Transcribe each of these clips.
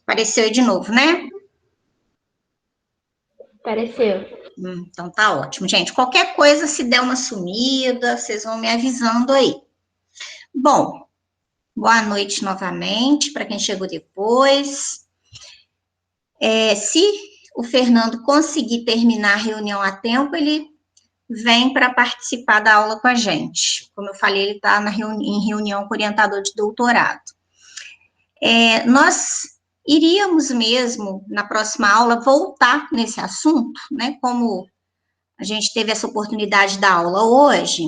Apareceu aí de novo, né? Apareceu. Então tá ótimo, gente. Qualquer coisa, se der uma sumida, vocês vão me avisando aí. Bom, boa noite novamente para quem chegou depois. Se o Fernando conseguir terminar a reunião a tempo, ele vem para participar da aula com a gente. Como eu falei, ele está em reunião com o orientador de doutorado. Nós iríamos mesmo, na próxima aula, voltar nesse assunto, né? Como a gente teve essa oportunidade da aula hoje,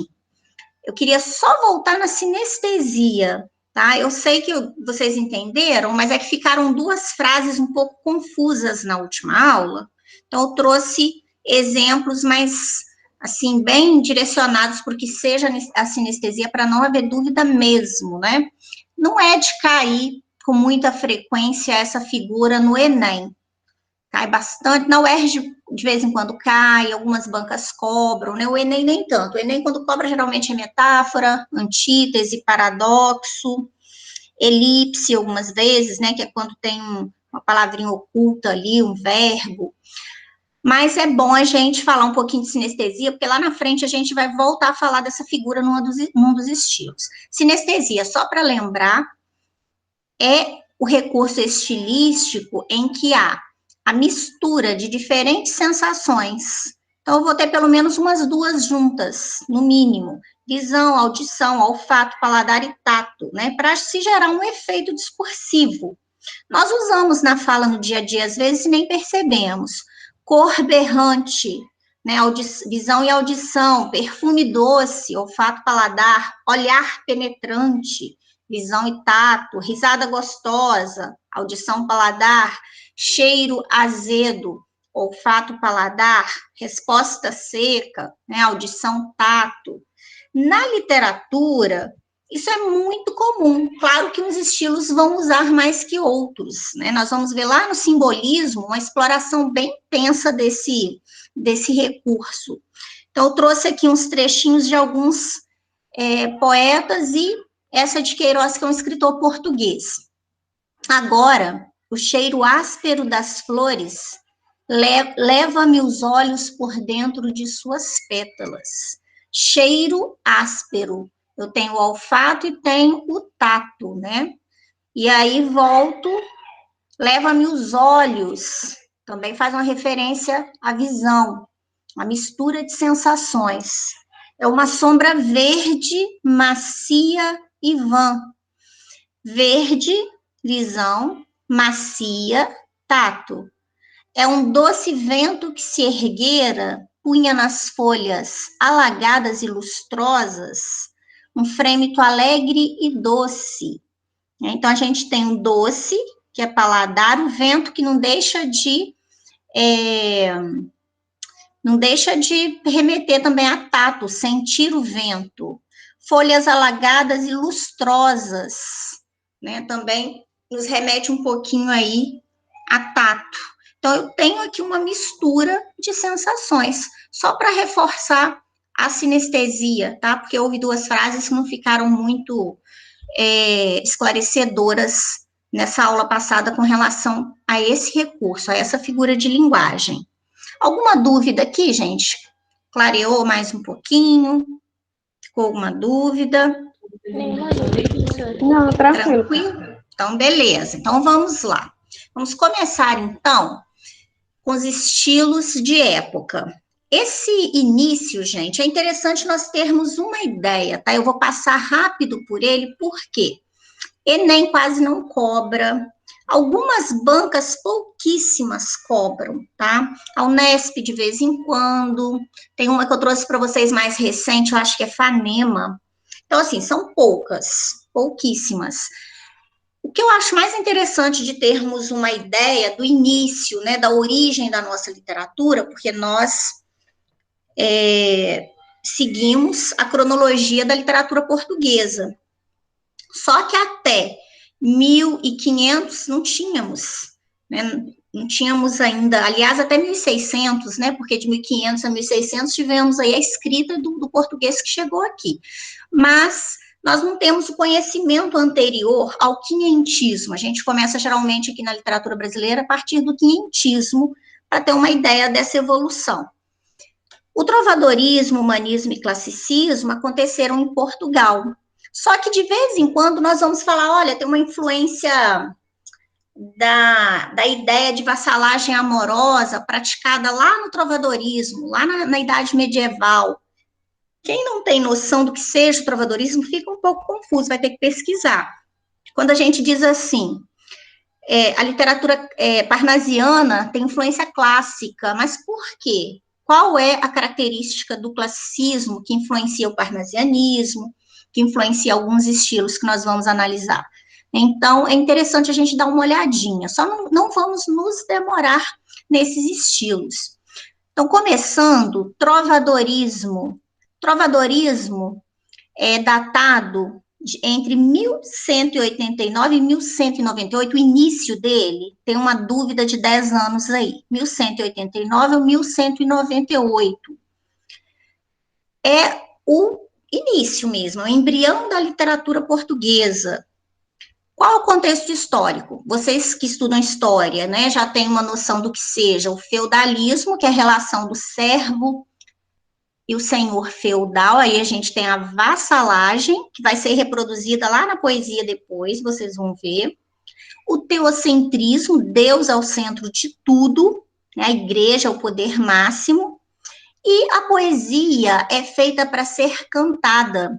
eu queria só voltar na sinestesia, tá? Eu sei que vocês entenderam, mas é que ficaram duas frases um pouco confusas na última aula, então eu trouxe exemplos mais, assim, bem direcionados para o que seja a sinestesia, para não haver dúvida mesmo, né? Não é de cair com muita frequência essa figura no Enem, cai bastante, na UERJ de vez em quando cai, algumas bancas cobram, né? O Enem nem tanto. O Enem, quando cobra, geralmente é metáfora, antítese, paradoxo, elipse, algumas vezes, né? Que é quando tem uma palavrinha oculta ali, um verbo. Mas é bom a gente falar um pouquinho de sinestesia, porque lá na frente a gente vai voltar a falar dessa figura num dos estilos. Sinestesia, só para lembrar, é o recurso estilístico em que há a mistura de diferentes sensações. Então, eu vou ter pelo menos umas duas juntas, no mínimo. Visão, audição, olfato, paladar e tato, né? Para se gerar um efeito discursivo. Nós usamos na fala no dia a dia, às vezes, e nem percebemos. Cor berrante, né? Visão e audição, perfume doce, olfato, paladar, olhar penetrante, visão e tato, risada gostosa, audição, paladar, cheiro azedo, olfato, paladar, resposta seca, né, audição, tato. Na literatura, isso é muito comum. Claro que uns estilos vão usar mais que outros, né? Nós vamos ver lá no simbolismo uma exploração bem intensa desse recurso. Então, eu trouxe aqui uns trechinhos de alguns poetas e essa de Queiroz, que é um escritor português. Agora, o cheiro áspero das flores leva-me os olhos por dentro de suas pétalas. Cheiro áspero. Eu tenho o olfato e tenho o tato, né? E aí volto, leva-me os olhos. Também faz uma referência à visão, a mistura de sensações. É uma sombra verde, macia e vã. Verde, visão, macia, tato. É um doce vento que se erguera, punha nas folhas alagadas e lustrosas, um frêmito alegre e doce. Então, a gente tem um doce, que é paladar, o vento que não deixa de remeter também a tato, sentir o vento. Folhas alagadas e lustrosas, né? Também nos remete um pouquinho aí a tato. Então, eu tenho aqui uma mistura de sensações, só para reforçar a sinestesia, tá? Porque houve duas frases que não ficaram muito esclarecedoras nessa aula passada com relação a esse recurso, a essa figura de linguagem. Alguma dúvida aqui, gente? Clareou mais um pouquinho? Ficou alguma dúvida? Nenhuma dúvida, professora. Não, tranquilo. Tranquilo? Então, beleza. Então, vamos lá. Vamos começar, então, com os estilos de época. Esse início, gente, é interessante nós termos uma ideia, tá? Eu vou passar rápido por ele, por quê? Enem quase não cobra. Algumas bancas, pouquíssimas, cobram, tá? A Unesp, de vez em quando. Tem uma que eu trouxe para vocês mais recente, eu acho que é Fanema. Então, assim, são pouquíssimas. O que eu acho mais interessante de termos uma ideia do início, né, da origem da nossa literatura, porque nós seguimos a cronologia da literatura portuguesa. Só que até 1500 não tínhamos, né? Não tínhamos ainda, aliás, até 1600, né? Porque de 1500 a 1600 tivemos aí a escrita do português que chegou aqui. Mas nós não temos o conhecimento anterior ao quinhentismo. A gente começa geralmente aqui na literatura brasileira a partir do quinhentismo, para ter uma ideia dessa evolução. O trovadorismo, humanismo e classicismo aconteceram em Portugal. Só que de vez em quando nós vamos falar, olha, tem uma influência da ideia de vassalagem amorosa praticada lá no trovadorismo, lá na Idade Medieval. Quem não tem noção do que seja o trovadorismo fica um pouco confuso, vai ter que pesquisar. Quando a gente diz assim, a literatura parnasiana tem influência clássica, mas por quê? Qual é a característica do classicismo que influencia o parnasianismo, que influencia alguns estilos que nós vamos analisar? Então, é interessante a gente dar uma olhadinha, só não vamos nos demorar nesses estilos. Então, começando, trovadorismo. Trovadorismo é datado entre 1189 e 1198, o início dele, tem uma dúvida de 10 anos aí, 1189 ou 1198. É o início mesmo, é o embrião da literatura portuguesa. Qual o contexto histórico? Vocês que estudam história, né, já têm uma noção do que seja o feudalismo, que é a relação do servo e o senhor feudal, aí a gente tem a vassalagem, que vai ser reproduzida lá na poesia depois, vocês vão ver. O teocentrismo, Deus ao centro de tudo, né, a igreja é o poder máximo. E a poesia é feita para ser cantada.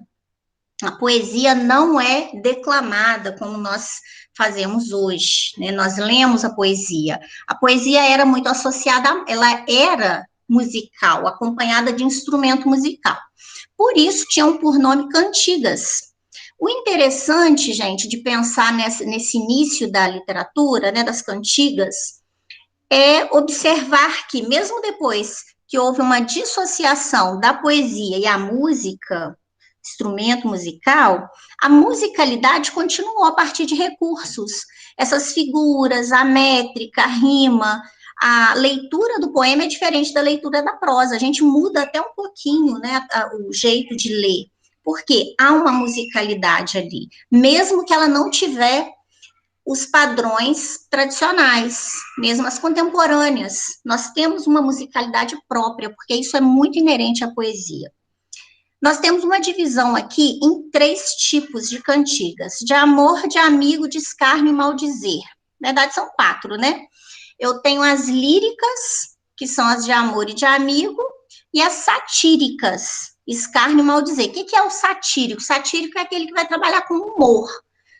A poesia não é declamada como nós fazemos hoje, né? Nós lemos a poesia. A poesia era muito associada, ela era musical, acompanhada de instrumento musical. Por isso, tinham por nome cantigas. O interessante, gente, de pensar nesse início da literatura, né, das cantigas, é observar que, mesmo depois que houve uma dissociação da poesia e a música, instrumento musical, a musicalidade continuou a partir de recursos. Essas figuras, a métrica, a rima, a leitura do poema é diferente da leitura da prosa. A gente muda até um pouquinho, né, o jeito de ler, porque há uma musicalidade ali, mesmo que ela não tiver os padrões tradicionais, mesmo as contemporâneas. Nós temos uma musicalidade própria, porque isso é muito inerente à poesia. Nós temos uma divisão aqui em 3 tipos de cantigas: de amor, de amigo, de escárnio e maldizer. Na verdade, são 4, né? Eu tenho as líricas, que são as de amor e de amigo, e as satíricas, escárnio e maldizer. O que é o satírico? O satírico é aquele que vai trabalhar com humor,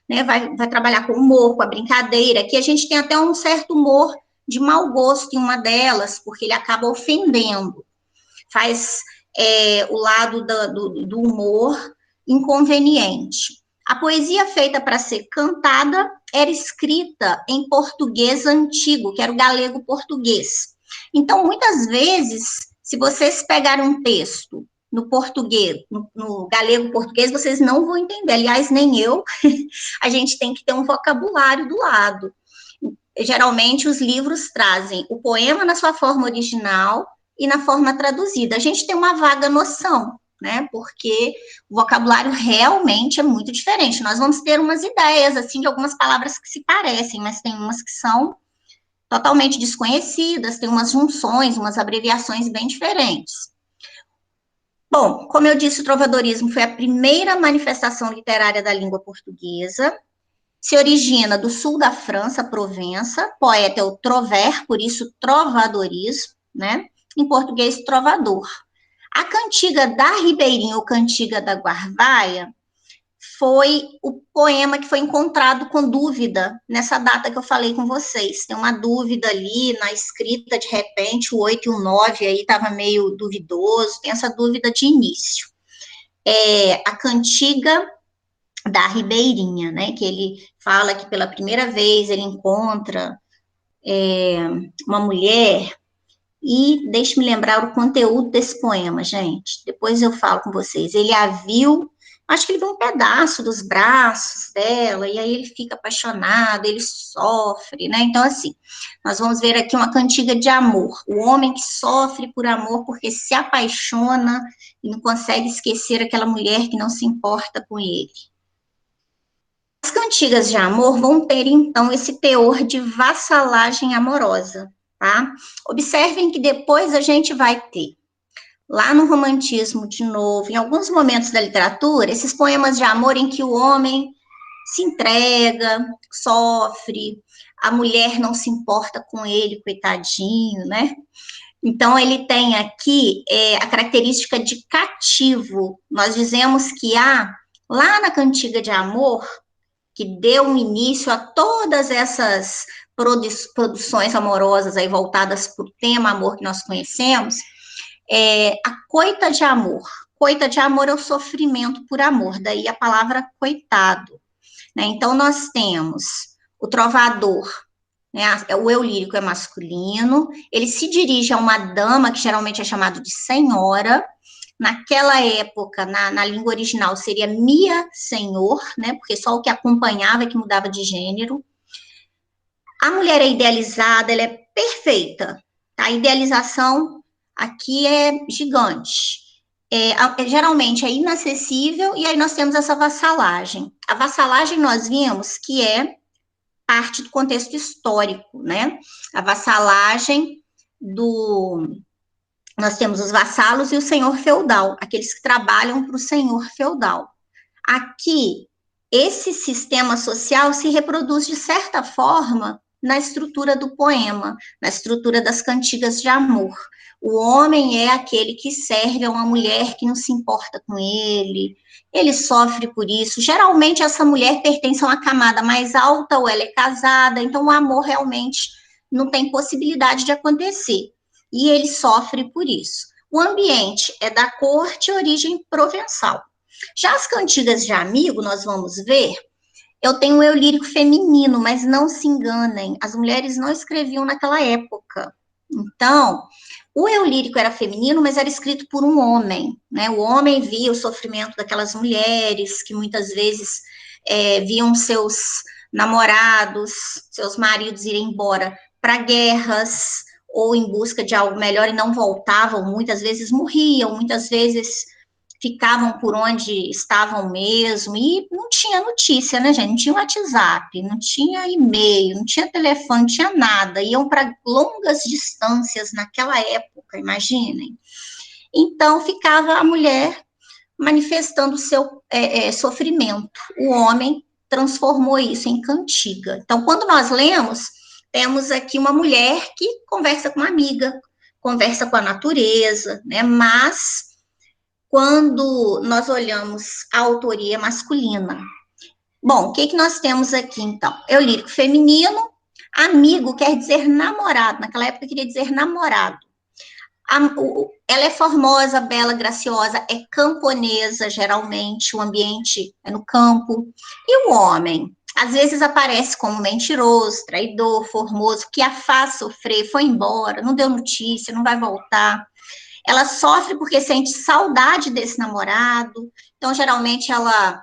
né? Vai trabalhar com humor, com a brincadeira. Aqui a gente tem até um certo humor de mau gosto em uma delas, porque ele acaba ofendendo. Faz o lado do humor inconveniente. A poesia feita para ser cantada era escrita em português antigo, que era o galego português. Então, muitas vezes, se vocês pegarem um texto no português, no galego português, vocês não vão entender. Aliás, nem eu. A gente tem que ter um vocabulário do lado. Geralmente, os livros trazem o poema na sua forma original e na forma traduzida. A gente tem uma vaga noção, né? Porque o vocabulário realmente é muito diferente. Nós vamos ter umas ideias, assim, de algumas palavras que se parecem, mas tem umas que são totalmente desconhecidas, tem umas junções, umas abreviações bem diferentes. Bom, como eu disse, o trovadorismo foi a primeira manifestação literária da língua portuguesa. Se origina do sul da França, Provença. Poeta é o Trover, por isso trovadorismo, né? Em português, trovador. A cantiga da Ribeirinha, ou cantiga da Guarvaia, foi o poema que foi encontrado com dúvida nessa data que eu falei com vocês. Tem uma dúvida ali na escrita, de repente, o 8 e o 9 aí estava meio duvidoso, tem essa dúvida de início. A cantiga da Ribeirinha, né, que ele fala que pela primeira vez ele encontra uma mulher. E deixe-me lembrar o conteúdo desse poema, gente. Depois eu falo com vocês. Ele a viu Acho que ele vê um pedaço dos braços dela, e aí ele fica apaixonado, ele sofre, né? Então, assim, nós vamos ver aqui uma cantiga de amor. O homem que sofre por amor porque se apaixona e não consegue esquecer aquela mulher que não se importa com ele. As cantigas de amor vão ter, então, esse teor de vassalagem amorosa, tá? Observem que depois a gente vai ter, lá no romantismo, de novo, em alguns momentos da literatura, esses poemas de amor em que o homem se entrega, sofre, a mulher não se importa com ele, coitadinho, né? Então, ele tem aqui a característica de cativo. Nós dizemos que há, lá na cantiga de amor, que deu um início a todas essas produções amorosas aí voltadas para o tema amor que nós conhecemos, a coita de amor. Coita de amor é o sofrimento por amor, daí a palavra coitado. Né? Então, nós temos o trovador, né? O eu lírico é masculino, ele se dirige a uma dama, que geralmente é chamado de senhora. Naquela época, na língua original, seria Mia Senhor, né? Porque só o que acompanhava é que mudava de gênero. A mulher é idealizada, ela é perfeita. Tá? A idealização aqui é gigante. Geralmente é inacessível, e aí nós temos essa vassalagem. A vassalagem nós vimos que é parte do contexto histórico, né? A vassalagem do... Nós temos os vassalos e o senhor feudal, aqueles que trabalham para o senhor feudal. Aqui, esse sistema social se reproduz de certa forma na estrutura do poema, na estrutura das cantigas de amor. O homem é aquele que serve a uma mulher que não se importa com ele sofre por isso. Geralmente, essa mulher pertence a uma camada mais alta ou ela é casada, então o amor realmente não tem possibilidade de acontecer. E ele sofre por isso. O ambiente é da corte, origem provençal. Já as cantigas de amigo, nós vamos ver, eu tenho um eu lírico feminino, mas não se enganem, as mulheres não escreviam naquela época. Então, o eu lírico era feminino, mas era escrito por um homem, né? O homem via o sofrimento daquelas mulheres, que muitas vezes viam seus namorados, seus maridos irem embora para guerras, ou em busca de algo melhor e não voltavam, muitas vezes morriam, muitas vezes ficavam por onde estavam mesmo, e não tinha notícia, né, gente? Não tinha WhatsApp, não tinha e-mail, não tinha telefone, não tinha nada, iam para longas distâncias naquela época, imaginem. Então, ficava a mulher manifestando o seu sofrimento. O homem transformou isso em cantiga. Então, quando nós lemos, temos aqui uma mulher que conversa com uma amiga, conversa com a natureza, né? Mas quando nós olhamos a autoria masculina. Bom, o que nós temos aqui, então? Eu lírico feminino, amigo quer dizer namorado, naquela época queria dizer namorado. Ela é formosa, bela, graciosa, é camponesa, geralmente, o ambiente é no campo. E o homem? Às vezes aparece como mentiroso, traidor, formoso, que a faz sofrer, foi embora, não deu notícia, não vai voltar. Ela sofre porque sente saudade desse namorado, então geralmente ela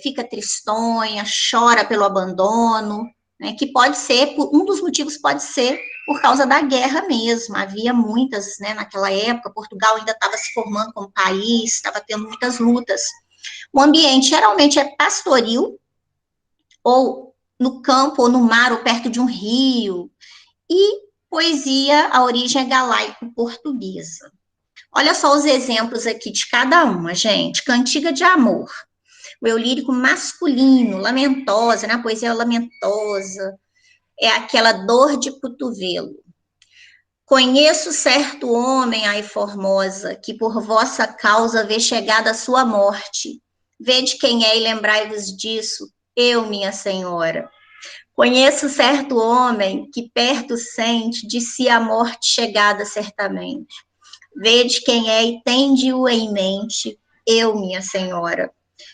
fica tristonha, chora pelo abandono, né, que pode ser, um dos motivos pode ser por causa da guerra mesmo, havia muitas, né, naquela época, Portugal ainda estava se formando como país, estava tendo muitas lutas. O ambiente geralmente é pastoril, ou no campo, ou no mar, ou perto de um rio, e poesia, a origem é galaico-portuguesa. Olha só os exemplos aqui de cada uma, gente. Cantiga de amor. O eu lírico masculino, lamentosa, né? A poesia lamentosa. É aquela dor de cotovelo. Conheço certo homem, ai formosa, que por vossa causa vê chegada a sua morte. Vede quem é e lembrai-vos disso, eu, minha senhora. Conheço certo homem que perto sente de si a morte chegada certamente. Vede quem é e tende-o em mente, eu, minha senhora.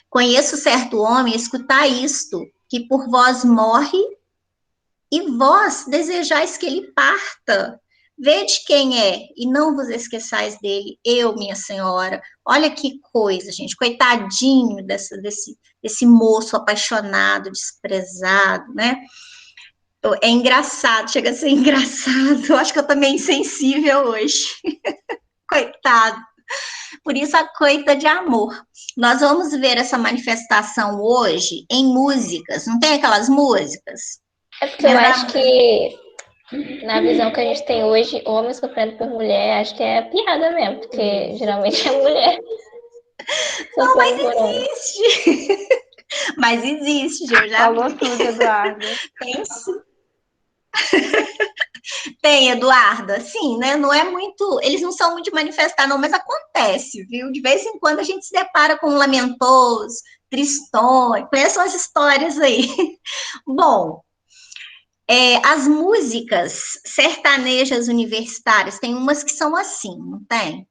Conheço certo homem, escutai isto, que por vós morre e vós desejais que ele parta. Vede quem é, e não vos esqueçais dele, eu, minha senhora. Olha que coisa, gente, coitadinho desse moço apaixonado, desprezado, né? É engraçado, chega a ser engraçado. Eu acho que eu tô meio insensível hoje. Coitado. Por isso a coita de amor. Nós vamos ver essa manifestação hoje em músicas. Não tem aquelas músicas? É porque eu Lembra? acho que, na visão que a gente tem hoje, homem sofrendo por mulher, acho que é piada mesmo, porque geralmente é mulher Não, mas sofrendo por homem. existe. Mas existe, eu já Falou vi. tudo, Eduarda. Tem sim. Tem, Eduarda. Sim, né? Não é muito. Eles não são muito de manifestar, não, mas acontece, viu? De vez em quando a gente se depara com um lamentoso, tristões, conheçam as histórias aí. Bom, as músicas sertanejas universitárias, tem umas que são assim, não tem?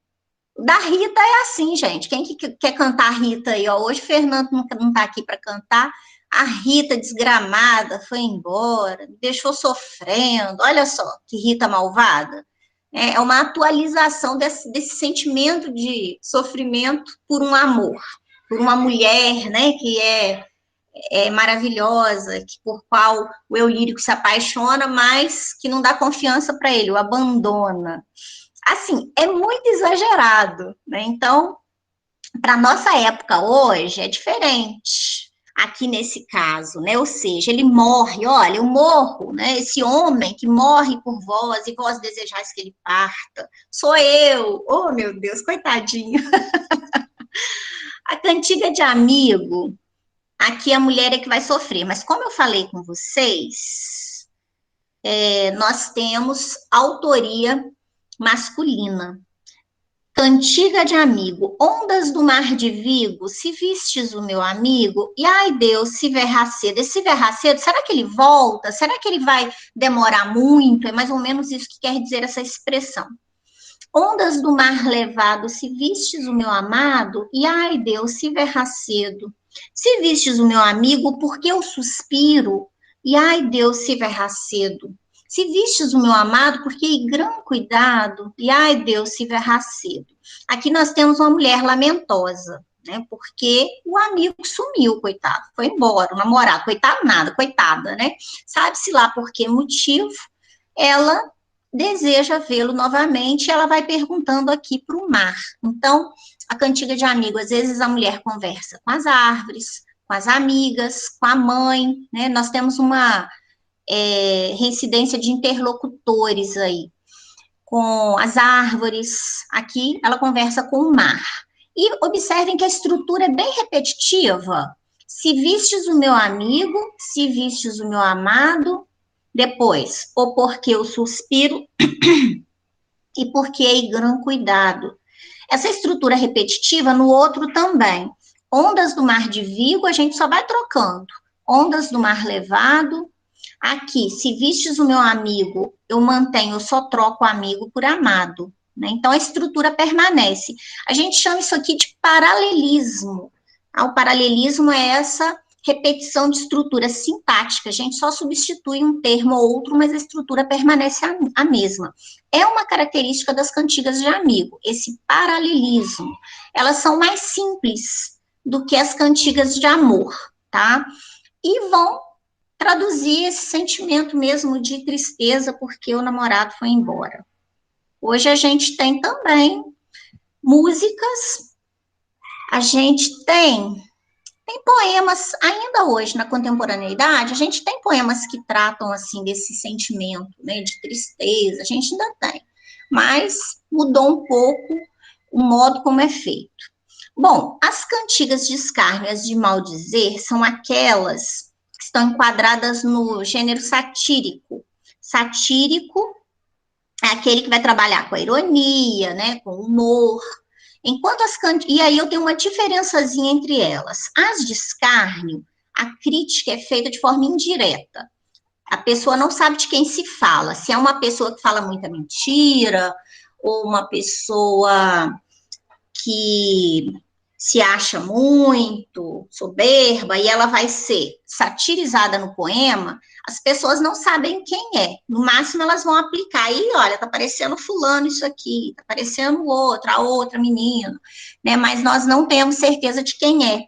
Da Rita é assim, gente. Quem que quer cantar a Rita aí? Ó, hoje o Fernando não está aqui para cantar. A Rita desgramada foi embora, me deixou sofrendo. Olha só que Rita malvada. É uma atualização desse sentimento de sofrimento por um amor, por uma mulher, né, que é maravilhosa, que por qual o eu lírico se apaixona, mas que não dá confiança para ele, o abandona. Assim, é muito exagerado, né? Então, para nossa época hoje é diferente. Aqui nesse caso, né? Ou seja, ele morre, olha, eu morro, né? Esse homem que morre por vós e vós desejais que ele parta, sou eu. Oh, meu Deus, coitadinho. A cantiga de amigo, aqui a mulher é que vai sofrer, mas como eu falei com vocês, nós temos autoria masculina. Cantiga de amigo, ondas do mar de Vigo, se vistes o meu amigo, e ai Deus, se verrar cedo. Esse verrar cedo, será que ele volta? Será que ele vai demorar muito? É mais ou menos isso que quer dizer essa expressão. Ondas do mar levado, se vistes o meu amado, e ai Deus, se verrar cedo. Se vistes o meu amigo, porque eu suspiro, e ai Deus, se verrar cedo. Se vistes o meu amado, porque grande cuidado, e ai Deus, se verrar cedo. Aqui nós temos uma mulher lamentosa, né? Porque o amigo sumiu, coitado, foi embora, o namorado, coitado nada, coitada, né? Sabe-se lá por que motivo, ela deseja vê-lo novamente, ela vai perguntando aqui para o mar. Então, a cantiga de amigo, às vezes a mulher conversa com as árvores, com as amigas, com a mãe, né? Nós temos uma reincidência de interlocutores aí, com as árvores, aqui ela conversa com o mar. E observem que a estrutura é bem repetitiva. Se vistes o meu amigo, se vistes o meu amado, depois, o porquê eu suspiro e porque é gran cuidado. Essa estrutura repetitiva no outro também. Ondas do mar de Vigo, a gente só vai trocando. Ondas do mar levado, aqui, se vistes o meu amigo, eu mantenho, eu só troco amigo por amado. Né? Então, a estrutura permanece. A gente chama isso aqui de paralelismo. O paralelismo é essa repetição de estrutura sintática. A gente só substitui um termo ou outro, mas a estrutura permanece a mesma. É uma característica das cantigas de amigo, esse paralelismo. Elas são mais simples do que as cantigas de amor, tá? E vão traduzir esse sentimento mesmo de tristeza porque o namorado foi embora. Hoje a gente tem também músicas, a gente tem poemas, ainda hoje na contemporaneidade, a gente tem poemas que tratam assim desse sentimento, né, de tristeza, a gente ainda tem, mas mudou um pouco o modo como é feito. Bom, as cantigas de escárnio e as de maldizer são aquelas que estão enquadradas no gênero satírico. Satírico é aquele que vai trabalhar com a ironia, né, com o humor. Enquanto e aí eu tenho uma diferençazinha entre elas. As de escárnio, a crítica é feita de forma indireta. A pessoa não sabe de quem se fala. Se é uma pessoa que fala muita mentira, ou uma pessoa que se acha muito soberba e ela vai ser satirizada no poema, as pessoas não sabem quem é. No máximo, elas vão aplicar. E olha, tá parecendo fulano isso aqui, tá parecendo outro, a outra menina, né? Mas nós não temos certeza de quem é.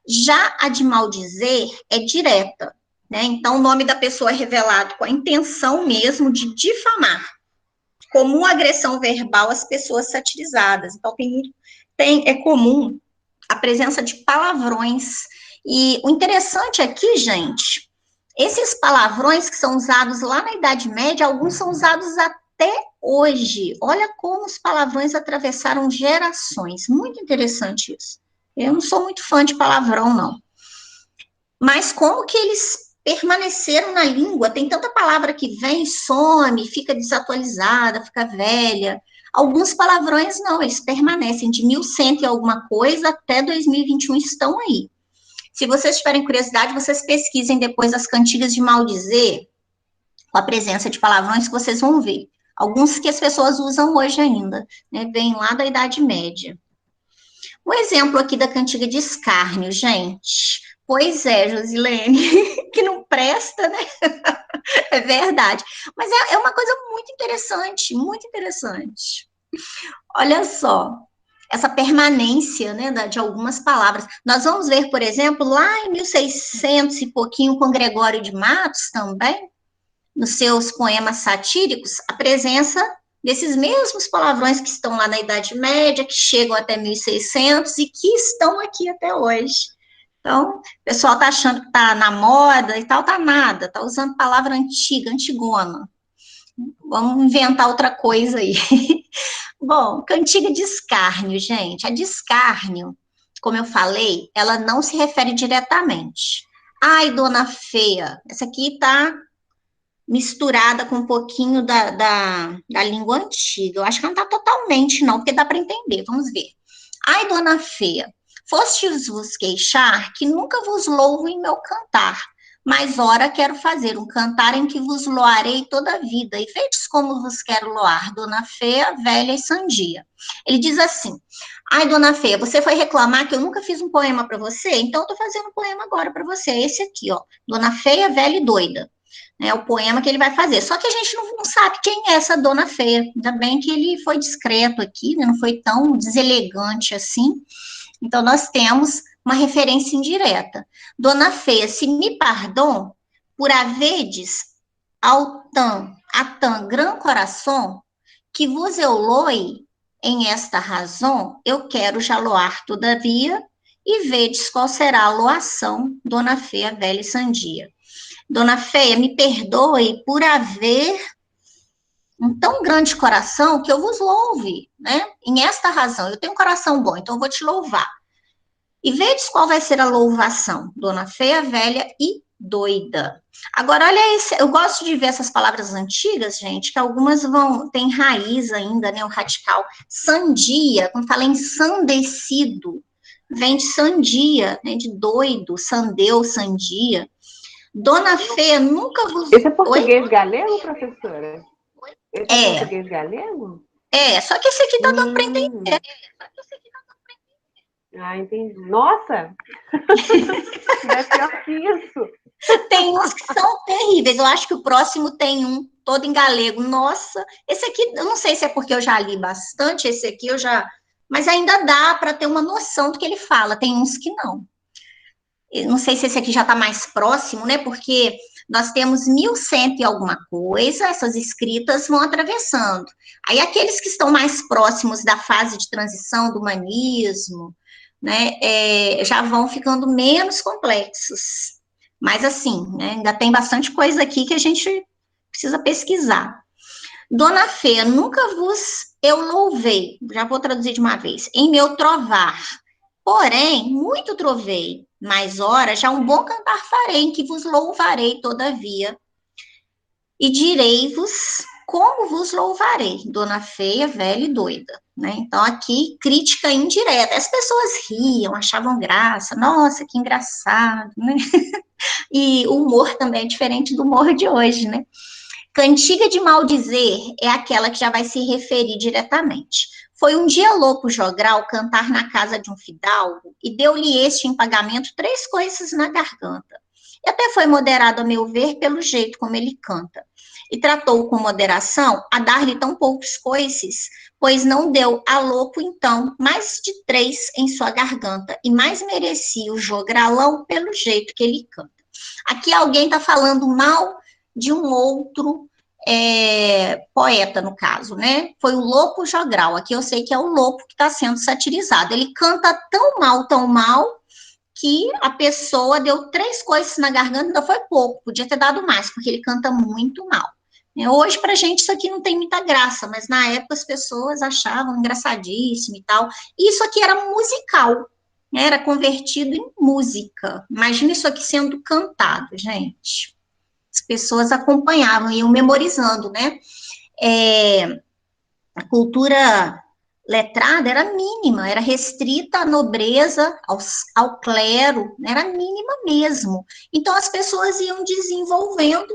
Já a de maldizer é direta, né? Então, o nome da pessoa é revelado com a intenção mesmo de difamar, comum agressão verbal às pessoas satirizadas. Então, é comum a presença de palavrões. E o interessante aqui, gente, esses palavrões que são usados lá na Idade Média, alguns são usados até hoje. Olha como os palavrões atravessaram gerações. Muito interessante isso. Eu não sou muito fã de palavrão, não. Mas como que eles permaneceram na língua? Tem tanta palavra que vem, some, fica desatualizada, fica velha. Alguns palavrões não, eles permanecem de 1100 e alguma coisa até 2021 estão aí. Se vocês tiverem curiosidade, vocês pesquisem depois as cantigas de maldizer, com a presença de palavrões que vocês vão ver. Alguns que as pessoas usam hoje ainda, né? Vem lá da Idade Média. Um exemplo aqui da cantiga de escárnio, gente. Pois é, Josilene, que não presta, né? É verdade. Mas é uma coisa muito interessante, muito interessante. Olha só, essa permanência, né, de algumas palavras. Nós vamos ver, por exemplo, lá em 1600 e pouquinho, com Gregório de Matos também, nos seus poemas satíricos, a presença desses mesmos palavrões que estão lá na Idade Média, que chegam até 1600 e que estão aqui até hoje. Então, o pessoal está achando que está na moda e tal, tá nada, está usando palavra antiga, antigona. Vamos inventar outra coisa aí. Bom, cantiga de escárnio, gente. A de escárnio, como eu falei, ela não se refere diretamente. Ai, dona feia, essa aqui tá misturada com um pouquinho da língua antiga. Eu acho que não tá totalmente, não, porque dá para entender. Vamos ver. Ai, dona feia, fostes vos queixar que nunca vos louvo em meu cantar, mas ora quero fazer um cantar em que vos loarei toda a vida, e vedes como vos quero loar, dona feia, velha e sandia. Ele diz assim, ai, dona feia, você foi reclamar que eu nunca fiz um poema para você? Então eu tô fazendo um poema agora para você, esse aqui, ó, dona feia, velha e doida. É o poema que ele vai fazer. Só que a gente não sabe quem é essa dona feia. Ainda bem que ele foi discreto aqui, né? Não foi tão deselegante assim. Então, nós temos uma referência indireta. Dona feia, se me pardon, por havedes a tan gran coração, que vos eu loe em esta razão, eu quero já loar todavia, e vedes qual será a loação, dona feia, velha e sandia. Dona feia, me perdoe por haver um tão grande coração que eu vos louve, né? Em esta razão, eu tenho um coração bom, então eu vou te louvar. E vedes qual vai ser a louvação, dona feia, velha e doida. Agora, olha esse, eu gosto de ver essas palavras antigas, gente, que algumas tem raiz ainda, né, o radical. Sandia, quando fala ensandecido, vem de sandia, né, de doido, sandeu, sandia. Dona Fê, nunca vos... Esse é português galego, professora? Esse é português galego? Só que esse aqui tá dando para entender. Ah, entendi. Nossa! É pior que isso. Tem uns que são terríveis. Eu acho que o próximo tem um todo em galego. Nossa, esse aqui, eu não sei se é porque eu já li bastante, esse aqui eu já... Mas ainda dá para ter uma noção do que ele fala. Tem uns que não. Eu não sei se esse aqui já está mais próximo, né? Porque nós temos 1100 e alguma coisa, essas escritas vão atravessando. Aí aqueles que estão mais próximos da fase de transição do humanismo, né, já vão ficando menos complexos. Mas assim, né, ainda tem bastante coisa aqui que a gente precisa pesquisar. Dona Fê, nunca vos eu louvei, já vou traduzir de uma vez, em meu trovar. Porém, muito trovei, mas ora, já um bom cantar farei, em que vos louvarei todavia. E direi-vos como vos louvarei, dona feia, velha e doida. Né? Então, aqui, crítica indireta. As pessoas riam, achavam graça. Nossa, que engraçado, né? E o humor também é diferente do humor de hoje, né? Cantiga de maldizer é aquela que já vai se referir diretamente. Foi um dia louco jogral cantar na casa de um fidalgo, e deu-lhe este em pagamento 3 coices na garganta. E até foi moderado, a meu ver, pelo jeito como ele canta. E tratou com moderação a dar-lhe tão poucos coices, pois não deu a louco, então, mais de 3 em sua garganta, e mais merecia o jogralão pelo jeito que ele canta. Aqui alguém está falando mal de um outro poeta, no caso, né? Foi o Lopo Jogral. Aqui eu sei que é o Lopo que está sendo satirizado. Ele canta tão mal, que a pessoa deu 3 coices na garganta, ainda foi pouco, podia ter dado mais, porque ele canta muito mal. Hoje, pra gente, isso aqui não tem muita graça, mas na época as pessoas achavam engraçadíssimo e tal. E isso aqui era musical, né? Era convertido em música. Imagina isso aqui sendo cantado, gente. As pessoas acompanhavam, iam memorizando, né? A cultura letrada era mínima, era restrita à nobreza, ao clero, era mínima mesmo. Então, as pessoas iam desenvolvendo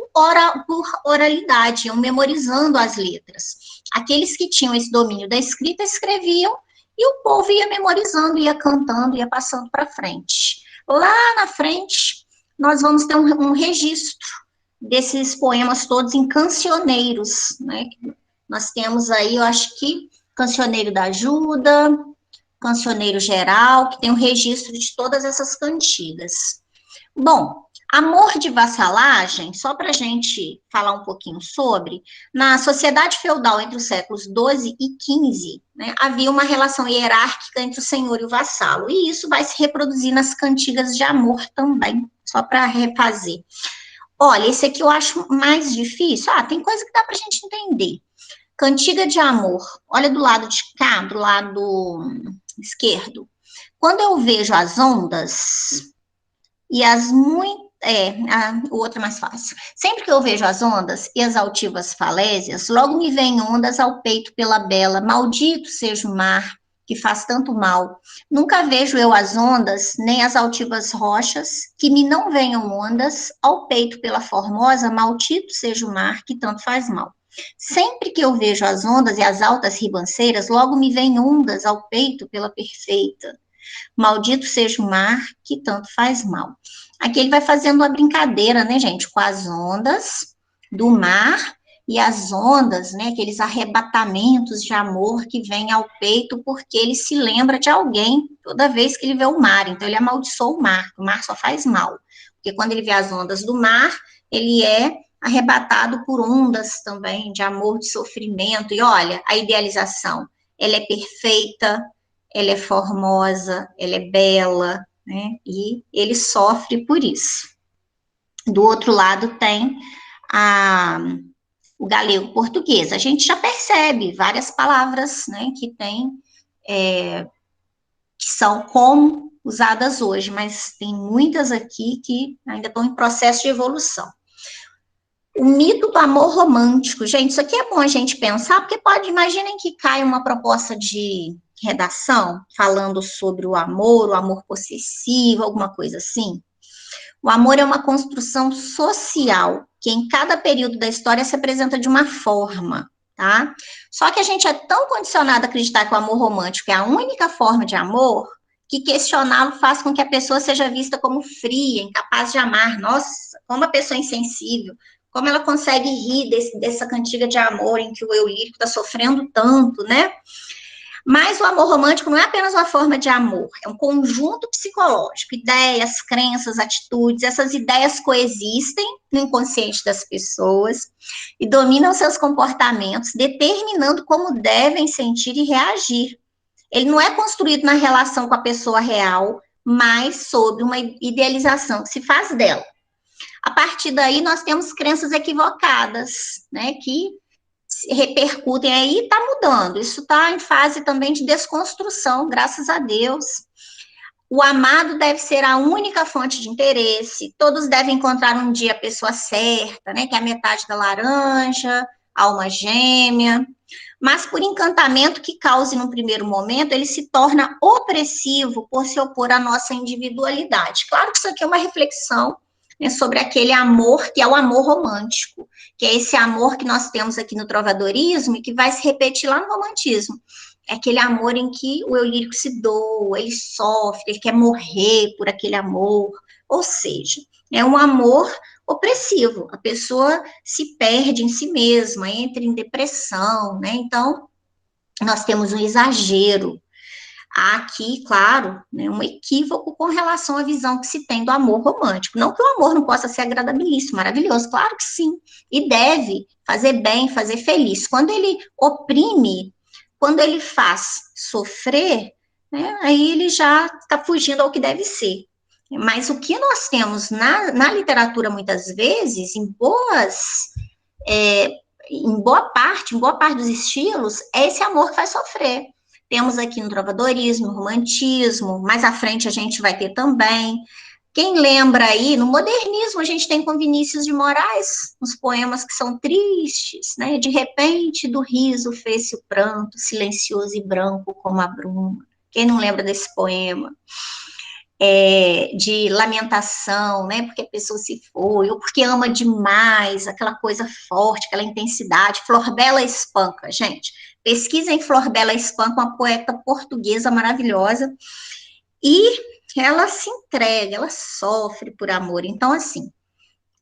por oralidade, iam memorizando as letras. Aqueles que tinham esse domínio da escrita escreviam, e o povo ia memorizando, ia cantando, ia passando para frente. Lá na frente, nós vamos ter um registro desses poemas todos em cancioneiros, né? Nós temos aí, eu acho que Cancioneiro da Ajuda, Cancioneiro Geral, que tem um registro de todas essas cantigas. Bom, amor de vassalagem, só para a gente falar um pouquinho sobre, na sociedade feudal entre os séculos XII e XV, né, havia uma relação hierárquica entre o senhor e o vassalo, e isso vai se reproduzir nas cantigas de amor também, só para refazer. Olha, esse aqui eu acho mais difícil. Tem coisa que dá para a gente entender. Cantiga de amor, olha do lado de cá, do lado esquerdo. Quando eu vejo as ondas e o outro é mais fácil. Sempre que eu vejo as ondas e as altivas falésias, logo me vem ondas ao peito pela bela. Maldito seja o mar, que faz tanto mal. Nunca vejo eu as ondas, nem as altivas rochas, que me não venham ondas ao peito pela formosa. Maldito seja o mar, que tanto faz mal. Sempre que eu vejo as ondas e as altas ribanceiras, logo me vem ondas ao peito pela perfeita. Maldito seja o mar, que tanto faz mal. Aqui ele vai fazendo uma brincadeira, né, gente, com as ondas do mar e as ondas, né, aqueles arrebatamentos de amor que vêm ao peito porque ele se lembra de alguém toda vez que ele vê o mar. Então, ele amaldiçoa o mar só faz mal. Porque quando ele vê as ondas do mar, ele é arrebatado por ondas também de amor, de sofrimento. E olha, a idealização, ela é perfeita, ela é formosa, ela é bela, né? E ele sofre por isso. Do outro lado tem o galego português. A gente já percebe várias palavras, né, que tem, que são como usadas hoje, mas tem muitas aqui que ainda estão em processo de evolução. O mito do amor romântico. Gente, isso aqui é bom a gente pensar, porque imaginem que cai uma proposta de redação falando sobre o amor possessivo, alguma coisa assim. O amor é uma construção social, que em cada período da história se apresenta de uma forma, tá? Só que a gente é tão condicionado a acreditar que o amor romântico é a única forma de amor, que questioná-lo faz com que a pessoa seja vista como fria, incapaz de amar. Nossa, como a pessoa insensível. Como ela consegue rir dessa cantiga de amor em que o eu lírico está sofrendo tanto, né? Mas o amor romântico não é apenas uma forma de amor, é um conjunto psicológico, ideias, crenças, atitudes. Essas ideias coexistem no inconsciente das pessoas e dominam seus comportamentos, determinando como devem sentir e reagir. Ele não é construído na relação com a pessoa real, mas sob uma idealização que se faz dela. A partir daí, nós temos crenças equivocadas, né, que repercutem aí, está mudando. Isso está em fase também de desconstrução, graças a Deus. O amado deve ser a única fonte de interesse, todos devem encontrar um dia a pessoa certa, né, que é a metade da laranja, alma gêmea, mas por encantamento que cause no primeiro momento, ele se torna opressivo por se opor à nossa individualidade. Claro que isso aqui é uma reflexão, né, sobre aquele amor que é o amor romântico, que é esse amor que nós temos aqui no trovadorismo e que vai se repetir lá no romantismo, é aquele amor em que o eu lírico se doa, ele sofre, ele quer morrer por aquele amor, ou seja, é um amor opressivo, a pessoa se perde em si mesma, entra em depressão, né? Então, nós temos um exagero. Há aqui, claro, né, um equívoco com relação à visão que se tem do amor romântico. Não que o amor não possa ser agradabilíssimo, maravilhoso, claro que sim. E deve fazer bem, fazer feliz. Quando ele oprime, quando ele faz sofrer, né, aí ele já está fugindo ao que deve ser. Mas o que nós temos na literatura, muitas vezes, em boa parte dos estilos, é esse amor que faz sofrer. Temos aqui no trovadorismo, no romantismo, mais à frente a gente vai ter também. Quem lembra aí, no modernismo a gente tem com Vinícius de Moraes, uns poemas que são tristes, né? De repente do riso fez-se o pranto, silencioso e branco como a bruma. Quem não lembra desse poema? De lamentação, né? Porque a pessoa se foi, ou porque ama demais, aquela coisa forte, aquela intensidade. Flor Bela Espanca, gente. Pesquisem Flor Bela Espanca, uma poeta portuguesa maravilhosa, e ela se entrega, ela sofre por amor. Então, assim,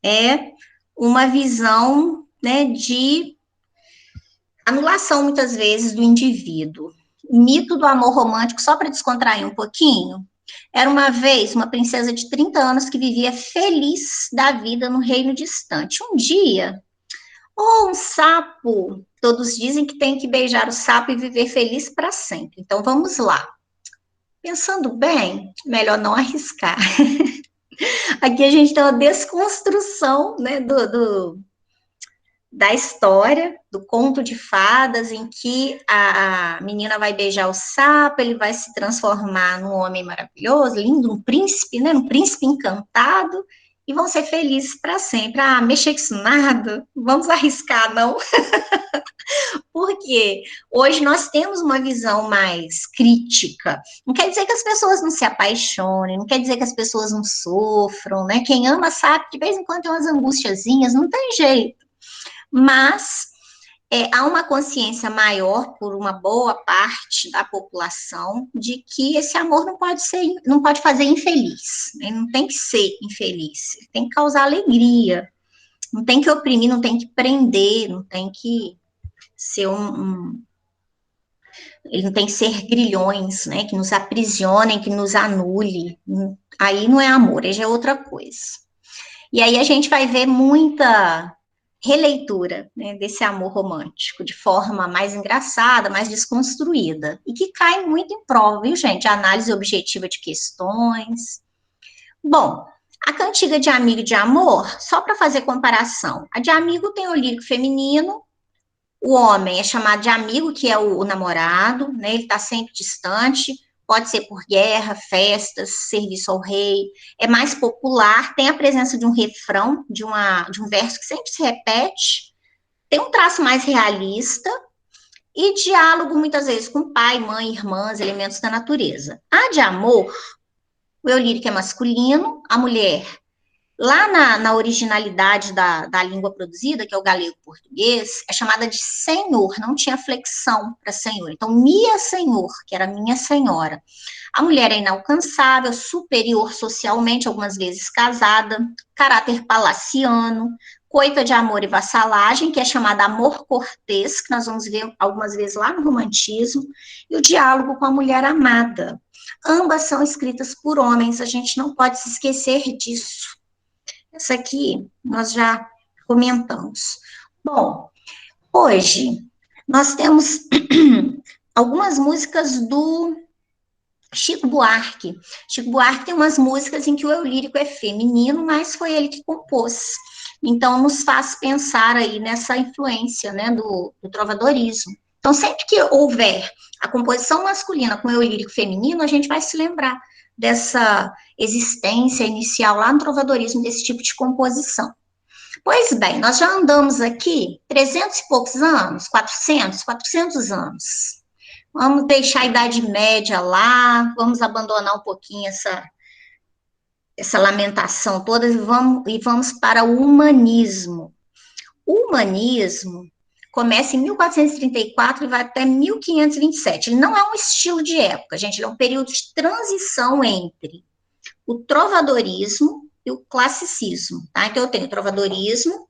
é uma visão, né, de anulação, muitas vezes, do indivíduo. O mito do amor romântico, só para descontrair um pouquinho, era uma vez uma princesa de 30 anos que vivia feliz da vida no reino distante. Um dia, um sapo, todos dizem que tem que beijar o sapo e viver feliz para sempre. Então vamos lá. Pensando bem, melhor não arriscar. Aqui a gente tem uma desconstrução, né, da história, do conto de fadas, em que a menina vai beijar o sapo, ele vai se transformar num homem maravilhoso, lindo, um príncipe, né, um príncipe encantado, e vão ser felizes para sempre. Ah, mexer com isso nada, vamos arriscar, não? Porque hoje nós temos uma visão mais crítica. Não quer dizer que as pessoas não se apaixonem, não quer dizer que as pessoas não sofram, né? Quem ama sabe que de vez em quando tem umas angustiazinhas, não tem jeito. Mas há uma consciência maior por uma boa parte da população de que esse amor não pode fazer infeliz, né? Não tem que ser infeliz, tem que causar alegria, não tem que oprimir, não tem que prender, não tem que ser ele não tem que ser grilhões, né, que nos aprisionem, que nos anule. Aí não é amor, aí já é outra coisa. E aí a gente vai ver muita releitura, né, desse amor romântico, de forma mais engraçada, mais desconstruída, e que cai muito em prova, viu, gente? A análise objetiva de questões. Bom, a cantiga de amigo e de amor, só para fazer comparação, a de amigo tem o lírico feminino, o homem é chamado de amigo, que é o namorado, né? Ele está sempre distante, pode ser por guerra, festas, serviço ao rei, é mais popular, tem a presença de um refrão, de um verso que sempre se repete, tem um traço mais realista e diálogo, muitas vezes, com pai, mãe, irmãs, elementos da natureza. A de amor, o eu lírico é masculino, a mulher lá na originalidade da língua produzida, que é o galego-português, é chamada de senhor, não tinha flexão para senhor. Então, minha senhor, que era minha senhora. A mulher é inalcançável, superior socialmente, algumas vezes casada, caráter palaciano, coita de amor e vassalagem, que é chamada amor cortês, que nós vamos ver algumas vezes lá no romantismo, e o diálogo com a mulher amada. Ambas são escritas por homens, a gente não pode se esquecer disso. Essa aqui nós já comentamos. Bom, hoje nós temos algumas músicas do Chico Buarque. Chico Buarque tem umas músicas em que o eu lírico é feminino, mas foi ele que compôs. Então, nos faz pensar aí nessa influência, né, do trovadorismo. Então, sempre que houver a composição masculina com o eu lírico feminino, a gente vai se lembrar dessa existência inicial lá no trovadorismo, desse tipo de composição. Pois bem, nós já andamos aqui 300 e poucos anos, 400 anos. Vamos deixar a Idade Média lá, vamos abandonar um pouquinho essa lamentação toda e vamos para o humanismo. O humanismo começa em 1434 e vai até 1527. Ele não é um estilo de época, gente, ele é um período de transição entre o trovadorismo e o classicismo, tá? Então, eu tenho o trovadorismo,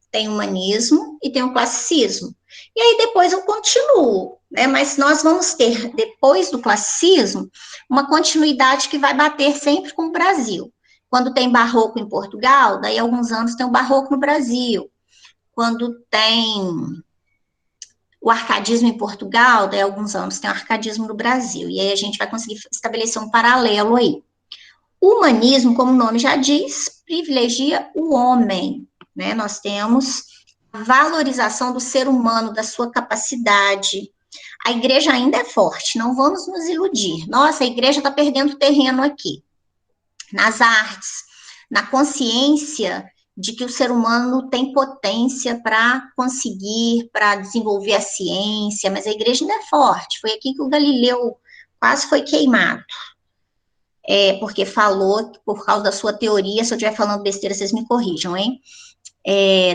tem o humanismo e tem o classicismo. E aí depois eu continuo, né? Mas nós vamos ter, depois do classicismo, uma continuidade que vai bater sempre com o Brasil. Quando tem barroco em Portugal, daí alguns anos tem o barroco no Brasil. Quando tem o arcadismo em Portugal, daí alguns anos tem o arcadismo no Brasil. E aí a gente vai conseguir estabelecer um paralelo aí. O humanismo, como o nome já diz, privilegia o homem, né? Nós temos a valorização do ser humano, da sua capacidade. A igreja ainda é forte, não vamos nos iludir. Nossa, a igreja está perdendo terreno aqui. Nas artes, na consciência de que o ser humano tem potência para conseguir, para desenvolver a ciência, mas a igreja ainda é forte. Foi aqui que o Galileu quase foi queimado. Porque falou, por causa da sua teoria, se eu estiver falando besteira, vocês me corrijam, hein?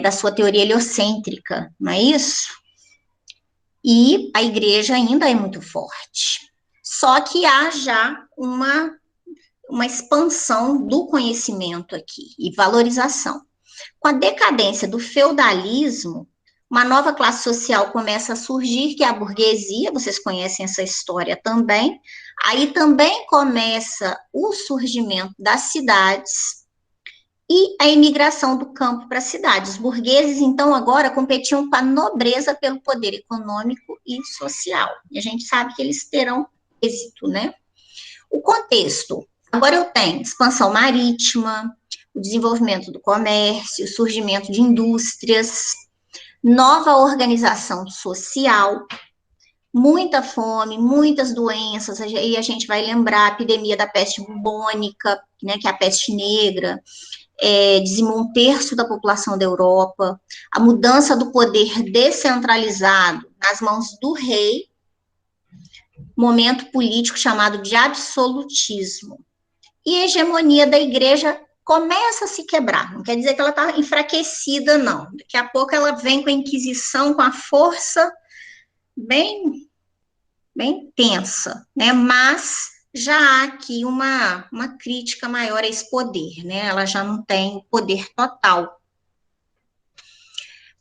Da sua teoria heliocêntrica, não é isso? E a igreja ainda é muito forte. Só que há já uma expansão do conhecimento aqui e valorização. Com a decadência do feudalismo, uma nova classe social começa a surgir, que é a burguesia, vocês conhecem essa história também. Aí também começa o surgimento das cidades e a imigração do campo para as cidades. Os burgueses, então, agora competiam com a nobreza pelo poder econômico e social. E a gente sabe que eles terão êxito, né? O contexto. Agora eu tenho expansão marítima, o desenvolvimento do comércio, o surgimento de indústrias, nova organização social, muita fome, muitas doenças, e a gente vai lembrar a epidemia da peste bubônica, né, que é a peste negra, dizimou 1/3 da população da Europa, a mudança do poder descentralizado nas mãos do rei, momento político chamado de absolutismo, e a hegemonia da igreja começa a se quebrar, não quer dizer que ela está enfraquecida, não, daqui a pouco ela vem com a Inquisição, com a força bem tensa, né, mas já há aqui uma crítica maior a esse poder, né, ela já não tem poder total.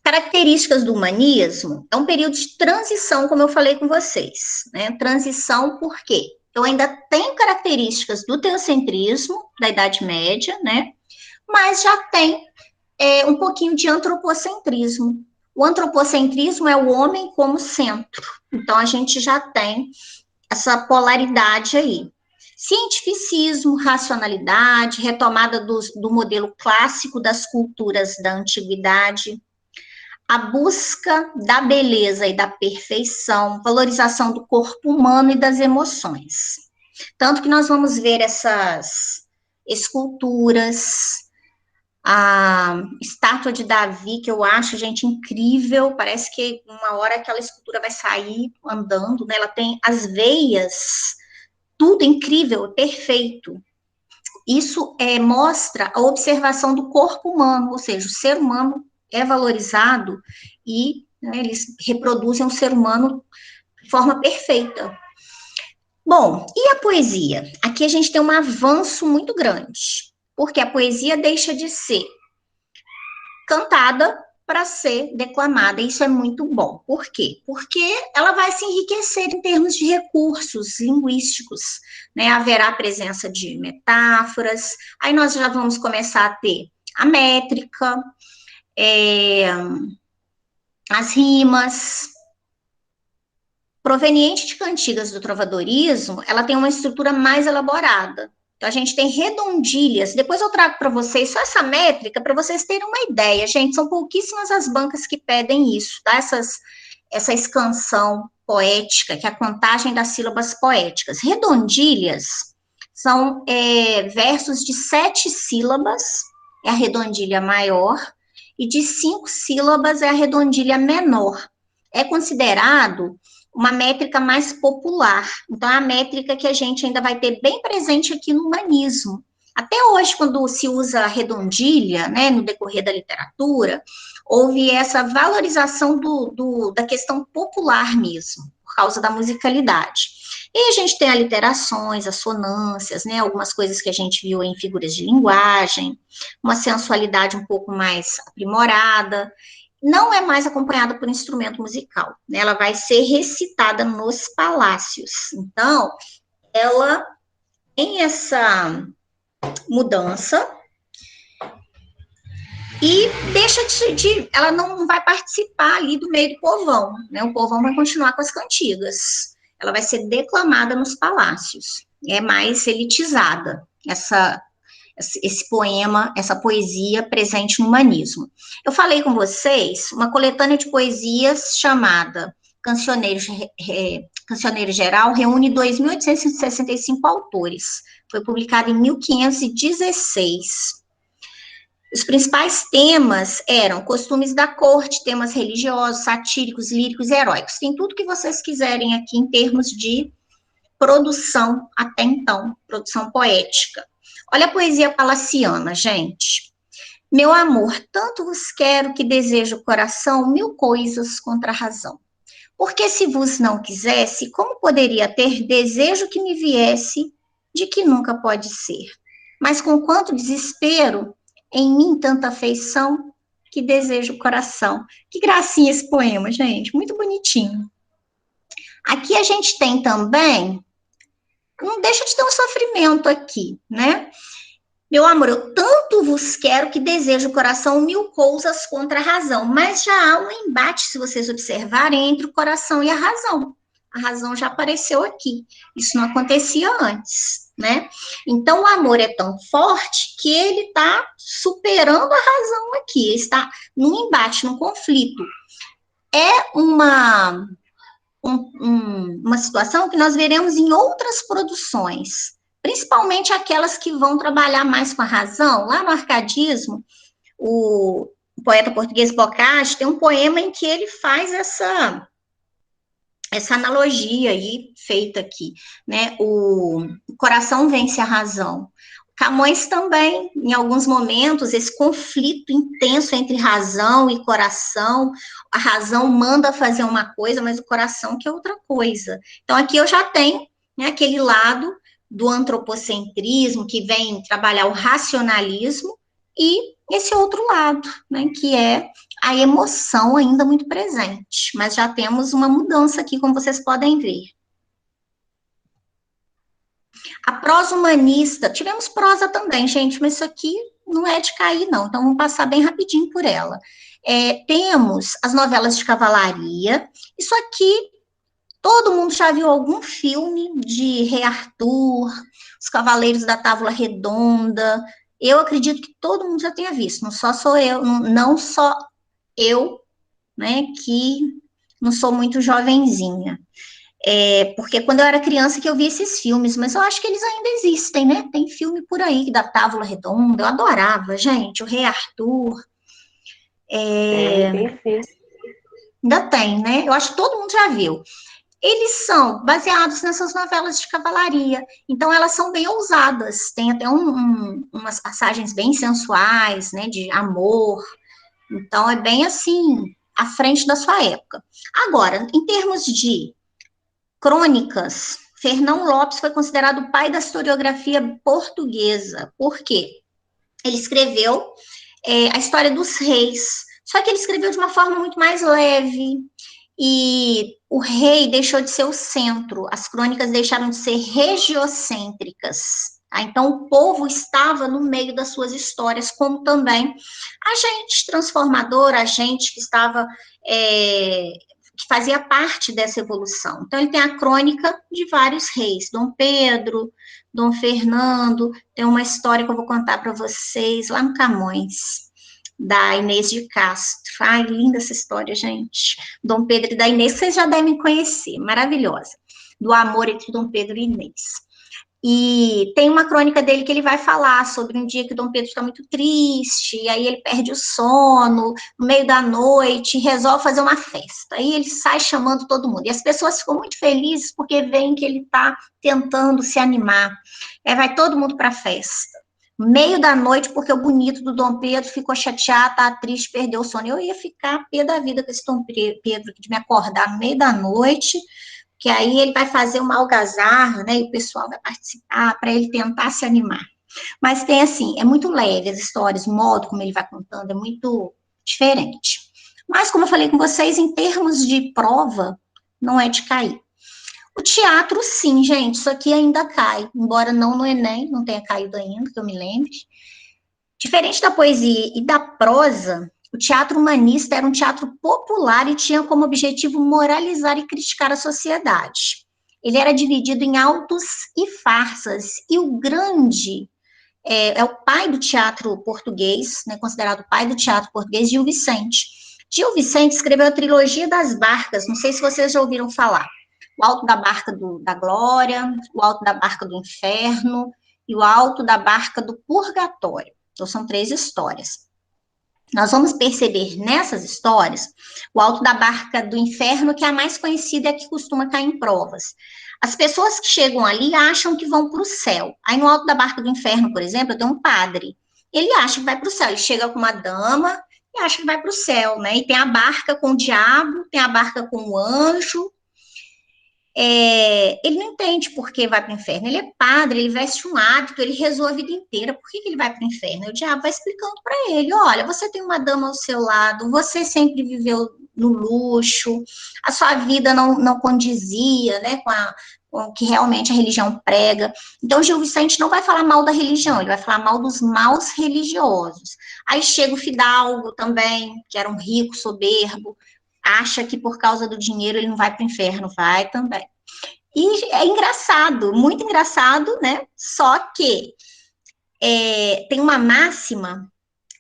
Características do humanismo, é um período de transição, como eu falei com vocês, né, transição por quê? Eu ainda tenho características do teocentrismo, da Idade Média, né, mas já tem um pouquinho de antropocentrismo. O antropocentrismo é o homem como centro, então a gente já tem essa polaridade aí. Cientificismo, racionalidade, retomada do modelo clássico das culturas da antiguidade, a busca da beleza e da perfeição, valorização do corpo humano e das emoções. Tanto que nós vamos ver essas esculturas, a estátua de Davi, que eu acho, gente, incrível, parece que uma hora aquela escultura vai sair andando, né? Ela tem as veias, tudo incrível, perfeito. Isso mostra a observação do corpo humano, ou seja, o ser humano é valorizado e, né, eles reproduzem o ser humano de forma perfeita. Bom, e a poesia? Aqui a gente tem um avanço muito grande, porque a poesia deixa de ser cantada para ser declamada, e isso é muito bom. Por quê? Porque ela vai se enriquecer em termos de recursos linguísticos, né? Haverá presença de metáforas, aí nós já vamos começar a ter a métrica, as rimas. Proveniente de cantigas do trovadorismo, ela tem uma estrutura mais elaborada. Então, a gente tem redondilhas. Depois eu trago para vocês só essa métrica, para vocês terem uma ideia. Gente, são pouquíssimas as bancas que pedem isso, tá? Essa escansão poética, que é a contagem das sílabas poéticas. Redondilhas são versos de 7 sílabas, é a redondilha maior, e de 5 sílabas é a redondilha menor. É considerado uma métrica mais popular. Então, é a métrica que a gente ainda vai ter bem presente aqui no humanismo. Até hoje, quando se usa a redondilha, né, no decorrer da literatura, houve essa valorização da questão popular mesmo, por causa da musicalidade. E a gente tem aliterações, assonâncias, né, algumas coisas que a gente viu em figuras de linguagem, uma sensualidade um pouco mais aprimorada, não é mais acompanhada por instrumento musical, né, ela vai ser recitada nos palácios. Então, ela tem essa mudança e deixa ela não vai participar ali do meio do povão, né? O povão vai continuar com as cantigas. Ela vai ser declamada nos palácios. É mais elitizada esse poema, essa poesia presente no humanismo. Eu falei com vocês uma coletânea de poesias chamada Cancioneiro Geral reúne 2.865 autores. Foi publicado em 1516. Os principais temas eram costumes da corte, temas religiosos, satíricos, líricos e heróicos. Tem tudo que vocês quiserem aqui em termos de produção, até então, produção poética. Olha a poesia palaciana, gente. Meu amor, tanto vos quero que desejo o coração 1000 coisas contra a razão. Porque se vos não quisesse, como poderia ter desejo que me viesse de que nunca pode ser? Mas com quanto desespero, em mim tanta afeição, que desejo o coração. Que gracinha esse poema, gente, muito bonitinho. Aqui a gente tem também, não deixa de ter um sofrimento aqui, né? Meu amor, eu tanto vos quero que desejo o coração 1000 coisas contra a razão, mas já há um embate, se vocês observarem, entre o coração e a razão. A razão já apareceu aqui, isso não acontecia antes, né? Então, o amor é tão forte que ele está superando a razão aqui, está num embate, num conflito. É uma situação que nós veremos em outras produções, principalmente aquelas que vão trabalhar mais com a razão. Lá no Arcadismo, o poeta português Boccaccio tem um poema em que ele faz essa analogia aí feita aqui, né? O coração vence a razão. Camões também, em alguns momentos, esse conflito intenso entre razão e coração, a razão manda fazer uma coisa, mas o coração quer outra coisa. Então, aqui eu já tenho, né, aquele lado do antropocentrismo, que vem trabalhar o racionalismo, e esse outro lado, né, que é a emoção ainda muito presente, mas já temos uma mudança aqui, como vocês podem ver. A prosa humanista, tivemos prosa também, gente, mas isso aqui não é de cair, não, então vamos passar bem rapidinho por ela. Temos as novelas de cavalaria, isso aqui, todo mundo já viu algum filme de Rei Arthur, Os Cavaleiros da Távola Redonda, eu acredito que todo mundo já tenha visto, não só sou eu, não só eu, né, que não sou muito jovenzinha. Porque quando eu era criança que eu vi esses filmes, mas eu acho que eles ainda existem, né? Tem filme por aí da Távola Redonda, eu adorava, gente, o Rei Arthur. Tem sim. Ainda tem, né? Eu acho que todo mundo já viu. Eles são baseados nessas novelas de cavalaria, então elas são bem ousadas, tem até umas passagens bem sensuais, né, de amor, então é bem assim, à frente da sua época. Agora, em termos de crônicas, Fernão Lopes foi considerado o pai da historiografia portuguesa. Por quê? Ele escreveu a história dos reis, só que ele escreveu de uma forma muito mais leve, e o rei deixou de ser o centro, as crônicas deixaram de ser regiocêntricas. Tá? Então, o povo estava no meio das suas histórias, como também a gente transformadora, a gente que estava... que fazia parte dessa evolução. Então, ele tem a crônica de vários reis, Dom Pedro, Dom Fernando, tem uma história que eu vou contar para vocês lá no Camões, da Inês de Castro. Ai, linda essa história, gente. Dom Pedro e da Inês, vocês já devem conhecer, maravilhosa. Do amor entre Dom Pedro e Inês. E tem uma crônica dele que ele vai falar sobre um dia que o Dom Pedro está muito triste, e aí ele perde o sono, no meio da noite, e resolve fazer uma festa. Aí ele sai chamando todo mundo. E as pessoas ficam muito felizes porque veem que ele está tentando se animar. Aí vai todo mundo para a festa. meio da noite, porque o bonito do Dom Pedro ficou chateado, tá triste, perdeu o sono. Eu ia ficar pé da vida com esse Dom Pedro, de me acordar no meio da noite, que aí ele vai fazer uma algazarra, né, e o pessoal vai participar para ele tentar se animar. Mas tem assim, é muito leve as histórias, o modo como ele vai contando é muito diferente. Mas, como eu falei com vocês, em termos de prova, não é de cair. O teatro, sim, gente, isso aqui ainda cai, embora não no Enem, não tenha caído ainda, que eu me lembre. Diferente da poesia e da prosa, o teatro humanista era um teatro popular e tinha como objetivo moralizar e criticar a sociedade. Ele era dividido em autos e farsas, e o grande é o pai do teatro português, né, considerado o pai do teatro português, Gil Vicente. Gil Vicente escreveu a trilogia das barcas, não sei se vocês já ouviram falar. O Alto da Barca da Glória, o Alto da Barca do Inferno e o Alto da Barca do Purgatório. Então, são 3 histórias. Nós vamos perceber nessas histórias o Alto da Barca do Inferno, que é a mais conhecida e a que costuma cair em provas. As pessoas que chegam ali acham que vão para o céu. Aí no Alto da Barca do Inferno, por exemplo, tem um padre. Ele acha que vai para o céu. Ele chega com uma dama e acha que vai para o céu, né? E tem a barca com o diabo, tem a barca com o anjo. Ele não entende por que vai para o inferno. Ele é padre, ele veste um hábito, ele rezou a vida inteira. Por que ele vai para o inferno? O diabo vai explicando para ele: olha, você tem uma dama ao seu lado, você sempre viveu no luxo, a sua vida não condizia, né, com o que realmente a religião prega. Então, Gil Vicente não vai falar mal da religião, ele vai falar mal dos maus religiosos. Aí chega o fidalgo também, que era um rico, soberbo, acha que por causa do dinheiro ele não vai para o inferno, vai também. E é engraçado, muito engraçado, né? Só que tem uma máxima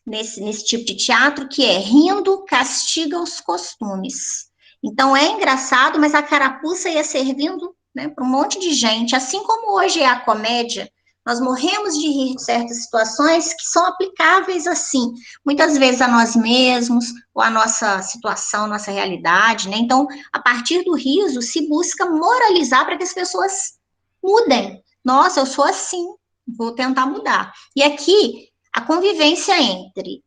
nesse tipo de teatro que é: rindo castiga os costumes. Então é engraçado, mas a carapuça ia servindo, né, para um monte de gente. Assim como hoje é a comédia, nós morremos de rir de certas situações que são aplicáveis assim, muitas vezes a nós mesmos, ou a nossa situação, nossa realidade, né? Então, a partir do riso, se busca moralizar para que as pessoas mudem. Nossa, eu sou assim, vou tentar mudar. E aqui, a convivência entre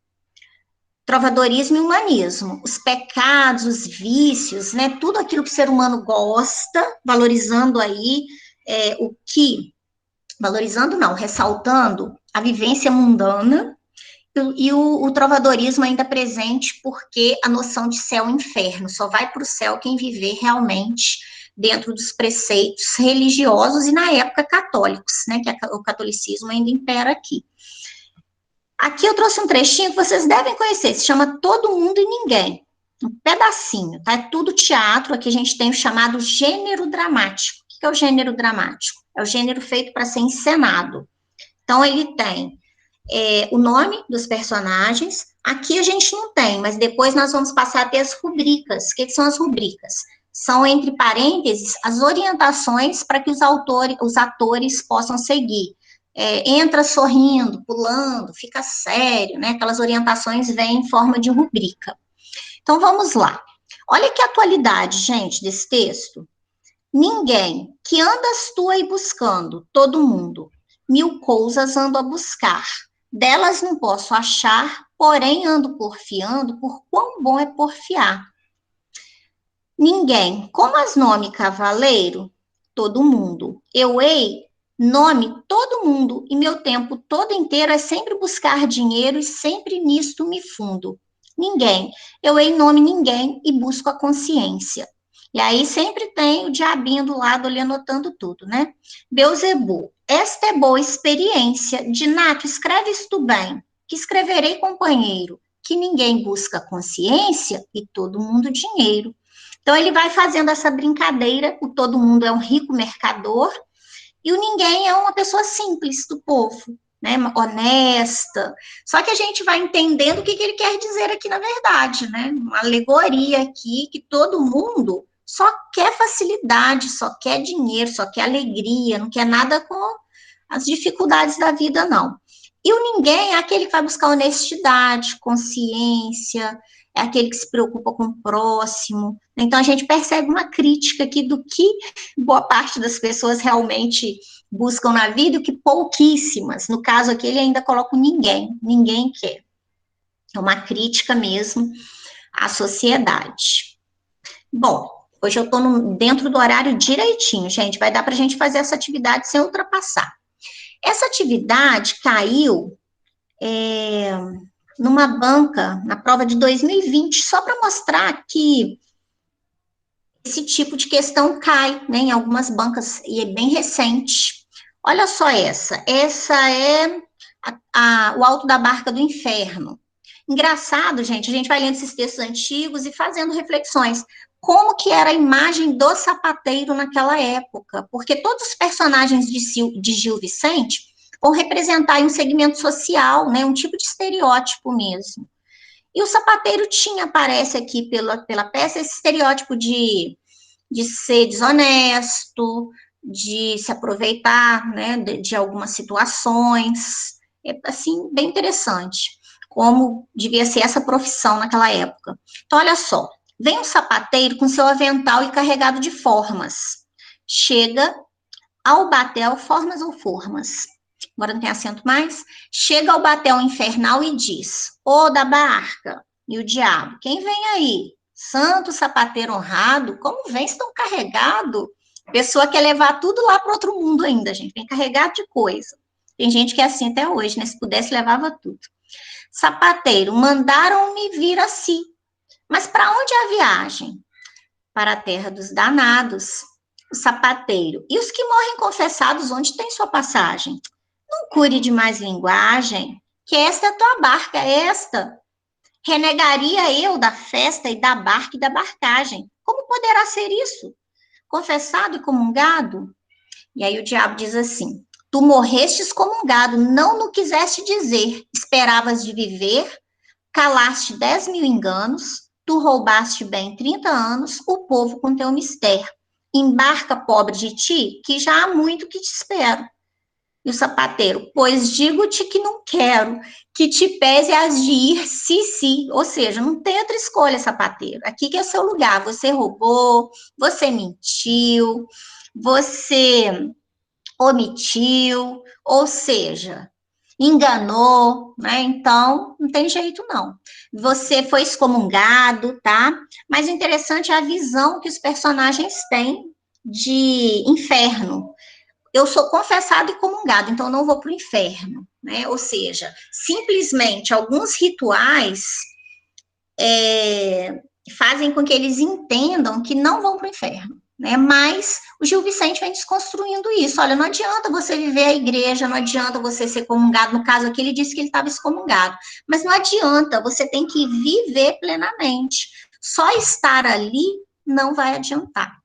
trovadorismo e humanismo, os pecados, os vícios, né, tudo aquilo que o ser humano gosta, valorizando aí o que, valorizando não, ressaltando a vivência mundana, e o trovadorismo ainda presente, porque a noção de céu e inferno, só vai para o céu quem viver realmente dentro dos preceitos religiosos, e na época católicos, né, que o catolicismo ainda impera aqui. Aqui eu trouxe um trechinho que vocês devem conhecer, se chama Todo Mundo e Ninguém, um pedacinho, tá? É tudo teatro, aqui a gente tem o chamado gênero dramático. O que é o gênero dramático? É o gênero feito para ser encenado. Então, ele tem o nome dos personagens, aqui a gente não tem, mas depois nós vamos passar a ter as rubricas. O que são as rubricas? São, entre parênteses, as orientações para que os atores possam seguir. Entra sorrindo, pulando, fica sério, né? Aquelas orientações vêm em forma de rubrica. Então, vamos lá. Olha que atualidade, gente, desse texto. Ninguém que andas tu aí buscando, todo mundo, 1000 coisas ando a buscar. Delas não posso achar, porém ando porfiando, por quão bom é porfiar. Ninguém, como as nome cavaleiro, todo mundo. Eu hei nome todo mundo, e meu tempo todo inteiro é sempre buscar dinheiro, e sempre nisto me fundo. Ninguém, eu hei nome ninguém, e busco a consciência. E aí sempre tem o diabinho do lado ali anotando tudo, né? Beuzebu, esta é boa experiência, de nato, escreves tu bem, que escreverei companheiro, que ninguém busca consciência, e todo mundo dinheiro. Então ele vai fazendo essa brincadeira, o todo mundo é um rico mercador, e o ninguém é uma pessoa simples do povo, né, honesta. Só que a gente vai entendendo o que ele quer dizer aqui na verdade, né? Uma alegoria aqui que todo mundo só quer facilidade, só quer dinheiro, só quer alegria, não quer nada com as dificuldades da vida, não. E o ninguém é aquele que vai buscar honestidade, consciência, é aquele que se preocupa com o próximo. Então, a gente percebe uma crítica aqui do que boa parte das pessoas realmente buscam na vida e o que pouquíssimas. No caso aqui, ele ainda coloca o ninguém quer. É uma crítica mesmo à sociedade. Bom, hoje eu estou dentro do horário direitinho, gente. Vai dar para a gente fazer essa atividade sem ultrapassar. Essa atividade caiu numa banca, na prova de 2020, só para mostrar que esse tipo de questão cai, né, em algumas bancas, e é bem recente. Olha só essa é o Alto da Barca do Inferno. Engraçado, gente, a gente vai lendo esses textos antigos e fazendo reflexões. Como que era a imagem do sapateiro naquela época? Porque todos os personagens de Gil Vicente vão representar um segmento social, né, um tipo de estereótipo mesmo. E o sapateiro aparece aqui pela peça, esse estereótipo de ser desonesto, de se aproveitar, né, de algumas situações. É, assim, bem interessante, como devia ser essa profissão naquela época. Então, olha só, vem um sapateiro com seu avental e carregado de formas. Chega ao batel, formas ou formas? Agora não tem acento mais. Chega ao batel infernal e diz: Ô da barca, e o diabo, quem vem aí? Santo sapateiro honrado, como vem tão carregado? A pessoa quer levar tudo lá para outro mundo ainda, gente, vem carregado de coisa. Tem gente que é assim até hoje, né? Se pudesse, levava tudo. Sapateiro, mandaram-me vir assim. Mas para onde é a viagem? Para a terra dos danados. O sapateiro, e os que morrem confessados, onde tem sua passagem? Não cure de mais linguagem, que esta é a tua barca, esta. Renegaria eu da festa e da barca e da barcagem. Como poderá ser isso? Confessado e comungado? E aí o diabo diz assim: tu morrestes comungado, não no quiseste dizer, esperavas de viver, calaste 10.000 enganos, tu roubaste bem 30 anos, o povo com teu mistério. Embarca, pobre de ti, que já há muito que te espero. E o sapateiro, pois digo-te que não quero, que te pese as de ir, si, ou seja, não tem outra escolha, sapateiro. Aqui que é o seu lugar, você roubou, você mentiu, você omitiu, ou seja, enganou, né? Então, não tem jeito não. Você foi excomungado, tá? Mas o interessante é a visão que os personagens têm de inferno. Eu sou confessado e comungado, então eu não vou para o inferno, né? Ou seja, simplesmente alguns rituais fazem com que eles entendam que não vão para o inferno, né? Mas o Gil Vicente vem desconstruindo isso. Olha, não adianta você viver a igreja, não adianta você ser comungado. No caso aqui, ele disse que ele estava excomungado, mas não adianta, você tem que viver plenamente. Só estar ali não vai adiantar.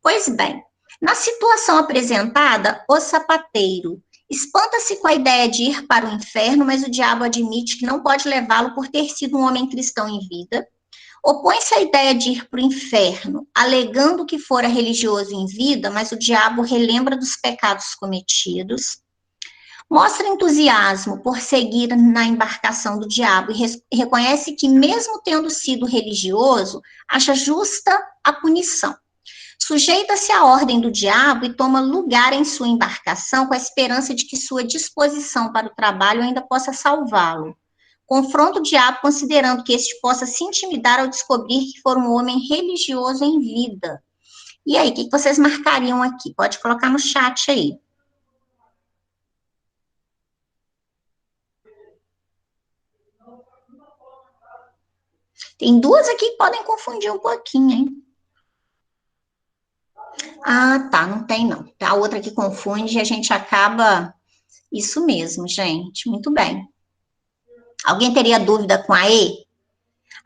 Pois bem, na situação apresentada, o sapateiro espanta-se com a ideia de ir para o inferno, mas o diabo admite que não pode levá-lo por ter sido um homem cristão em vida. Opõe-se à ideia de ir para o inferno, alegando que fora religioso em vida, mas o diabo relembra dos pecados cometidos. Mostra entusiasmo por seguir na embarcação do diabo e reconhece que, mesmo tendo sido religioso, acha justa a punição. Sujeita-se à ordem do diabo e toma lugar em sua embarcação com a esperança de que sua disposição para o trabalho ainda possa salvá-lo. Confronta o diabo considerando que este possa se intimidar ao descobrir que for um homem religioso em vida. E aí, o que vocês marcariam aqui? Pode colocar no chat aí. Tem duas aqui que podem confundir um pouquinho, hein? Ah, tá, não tem não. A outra que confunde e a gente acaba... Isso mesmo, gente, muito bem. Alguém teria dúvida com a E?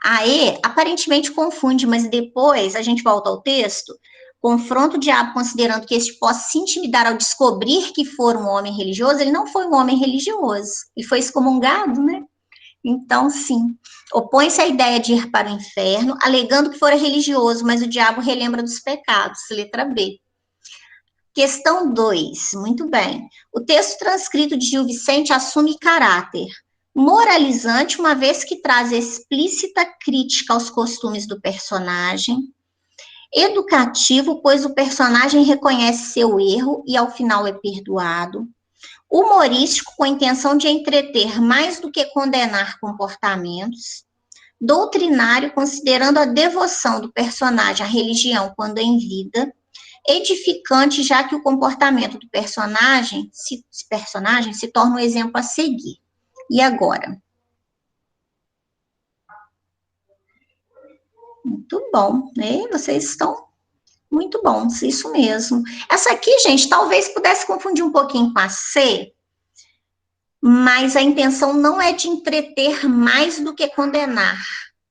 A E aparentemente confunde, mas depois a gente volta ao texto, confronta o diabo considerando que este possa se intimidar ao descobrir que for um homem religioso. Ele não foi um homem religioso, ele foi excomungado, né? Então, sim, opõe-se à ideia de ir para o inferno, alegando que fora religioso, mas o diabo relembra dos pecados, letra B. Questão 2, muito bem. O texto transcrito de Gil Vicente assume caráter. moralizante, uma vez que traz explícita crítica aos costumes do personagem, educativo, pois o personagem reconhece seu erro e ao final é perdoado, humorístico, com a intenção de entreter mais do que condenar comportamentos, doutrinário, considerando a devoção do personagem à religião quando em vida, edificante, já que o comportamento do personagem se torna um exemplo a seguir. E agora? Muito bom, né? Vocês estão muito bons, isso mesmo. Essa aqui, gente, talvez pudesse confundir um pouquinho com a C, mas a intenção não é de entreter mais do que condenar.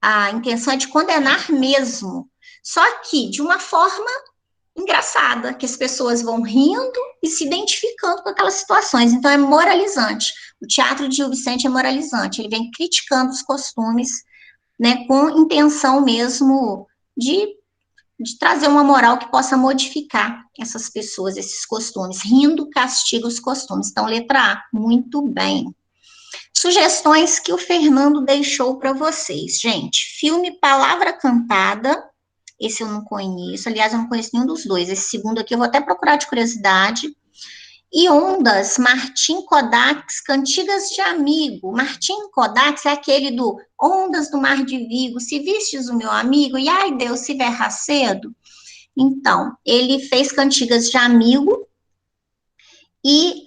A intenção é de condenar mesmo. Só que de uma forma engraçada, que as pessoas vão rindo e se identificando com aquelas situações. Então, é moralizante. O teatro de Gil Vicente é moralizante. Ele vem criticando os costumes, né, com intenção mesmo de trazer uma moral que possa modificar essas pessoas, esses costumes. Rindo castiga os costumes. Então, letra A, muito bem. Sugestões que o Fernando deixou para vocês. Gente, filme Palavra Cantada, esse eu não conheço, aliás, eu não conheço nenhum dos dois. Esse segundo aqui eu vou até procurar de curiosidade. E Ondas, Martim Kodaks, Cantigas de Amigo. Martim Kodaks é aquele do Ondas do Mar de Vigo, se vistes o meu amigo, e ai Deus, se verra cedo. Então, ele fez Cantigas de Amigo e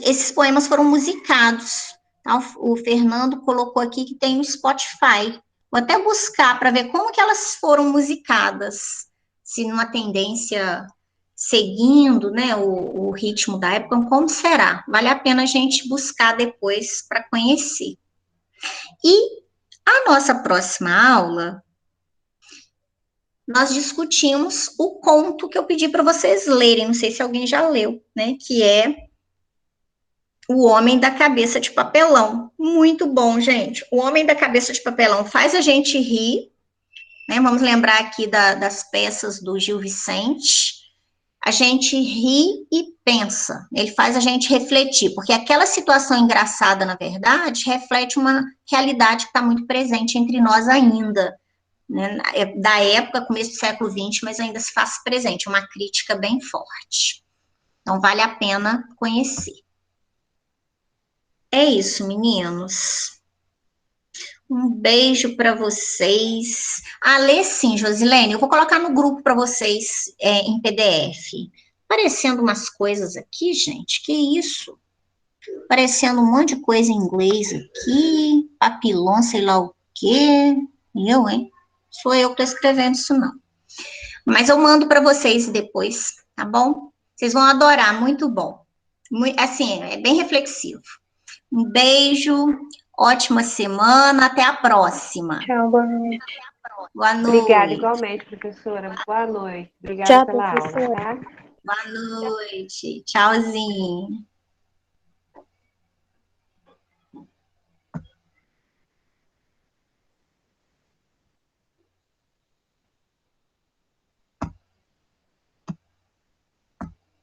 esses poemas foram musicados. Tá? O Fernando colocou aqui que tem no Spotify. Vou até buscar para ver como que elas foram musicadas, se numa tendência seguindo, né, o ritmo da época, como será? Vale a pena a gente buscar depois para conhecer. E a nossa próxima aula, nós discutimos o conto que eu pedi para vocês lerem, não sei se alguém já leu, né, que é O Homem da Cabeça de Papelão. Muito bom, gente. O Homem da Cabeça de Papelão faz a gente rir, né? Vamos lembrar aqui das peças do Gil Vicente. A gente ri e pensa. Ele faz a gente refletir, porque aquela situação engraçada, na verdade, reflete uma realidade que está muito presente entre nós ainda, né? Da época, começo do século XX, mas ainda se faz presente, uma crítica bem forte. Então, vale a pena conhecer. É isso, meninos. Um beijo para vocês. Ah, lê sim, Josilene. Eu vou colocar no grupo para vocês em PDF. Aparecendo umas coisas aqui, gente. Que isso? Aparecendo um monte de coisa em inglês aqui. Papilão, sei lá o quê. Eu, hein? Sou eu que estou escrevendo isso, não. Mas eu mando para vocês depois, tá bom? Vocês vão adorar, muito bom. Assim, é bem reflexivo. Um beijo, ótima semana, até a próxima. Tchau, boa noite. Boa noite. Obrigada, igualmente, professora. Boa noite. Obrigada Tchau, pela professora. aula, tá? Boa noite. Tchauzinho.